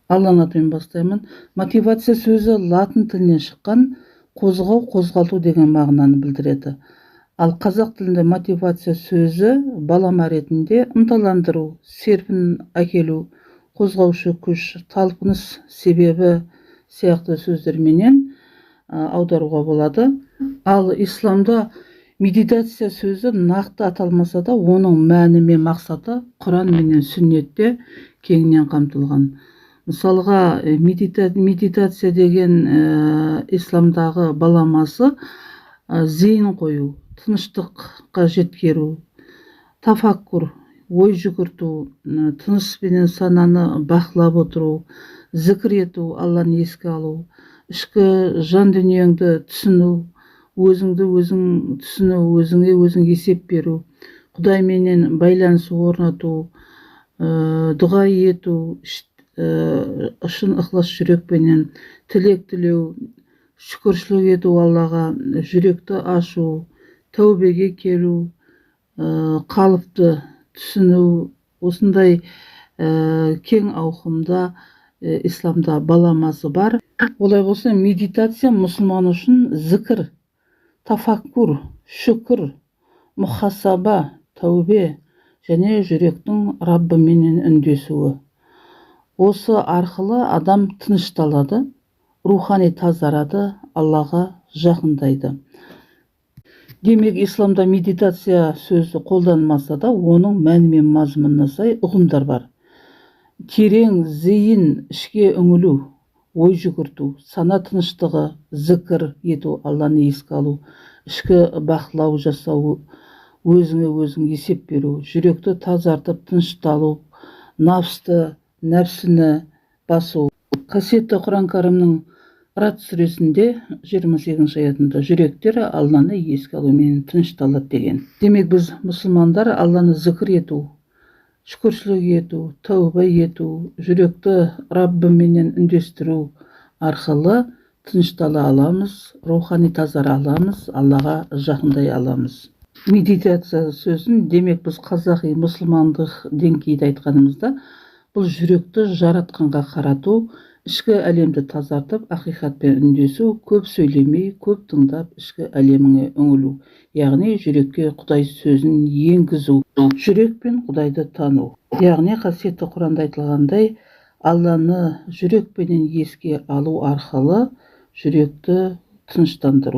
Алланың атымен бастаймын. Мотивация сөзі латын тілінен шыққан, қозғау, қозғалту деген мағынаны білдіреді. Ал қазақ тілінде мотивация сөзі балама ретінде ынталандыру, серпін әкелу, қозғаушы күш, талпыныс себебі сияқты сөздерменен аударуға болады. Ал исламда медитация сөзі нақты аталмаса да, оның мәні мен мақсаты Құран менен сүннетте кеңінен қамтылған. Мысалға, медитация деген исламдағы баламасы зейін қою, тыныштыққа жеткеру, тафаккур, ой жүгірту, тыныс пенен сананы бақылап отыру, зікір ету, Алланы еске алу, ішкі жан дүниеңді түсіну, өзіңді өзің түсіну, өзіңе өзің есеп беру, Құдайменен байланыс орнату, дұға ету, шын ықылас жүрекпенен тілек тілеу, шүкіршілік ету Аллаға, жүректі ашу, тәубеге келу, қалыпты түсіну, осындай кең ауқымда исламда баламасы бар. Олай болса, медитация мұсылман үшін зікір, тафаккур, шүкір, мұхасаба, тәубе және жүректің Раббыменен үндесуі. Осы арқылы адам тынышталады, рухани тазарады, Аллаға жақындайды. Демек, исламда медитация сөзі қолданылмаса да, оның мәні мен мазмұнына сай ұғымдар бар. Терең зейін, ішке үңілу, ой жүгірту, сана тыныштығы, зікір ету, Алланы еске алу, ішкі бақылау жасау, өзіңе өзің есеп беру, жүректі тазартып тынышталу, нәпсіні басу. Қасиетті Құран кәрімнің Рад сүресінде 28 аятында жүректер Алланы еске алумен тынышталады деген. Демек, біз мұсылмандар Алланы зікір ету, шүкіршілік ету, тәубе ету, жүректі Раббыменен үндестіру арқылы тыныштала аламыз, рухани тазара аламыз, Аллаға жақындай аламыз. Медитация сөзін, демек, біз қазақи мұсылмандық деңгейде айтқанымызда, бұл жүректі жаратқанға қарату, ішкі әлемді тазартып, ақиқатпен үндесу, көп сөйлемей, көп тыңдап, ішкі әлеміңе үңілу, яғни жүрекке Құдай сөзін енгізу, жүрекпен Құдайды тану. Яғни қасиетті Құранда айтылғандай, Алланы жүрекпенен еске алу арқылы жүректі тыныштандыру.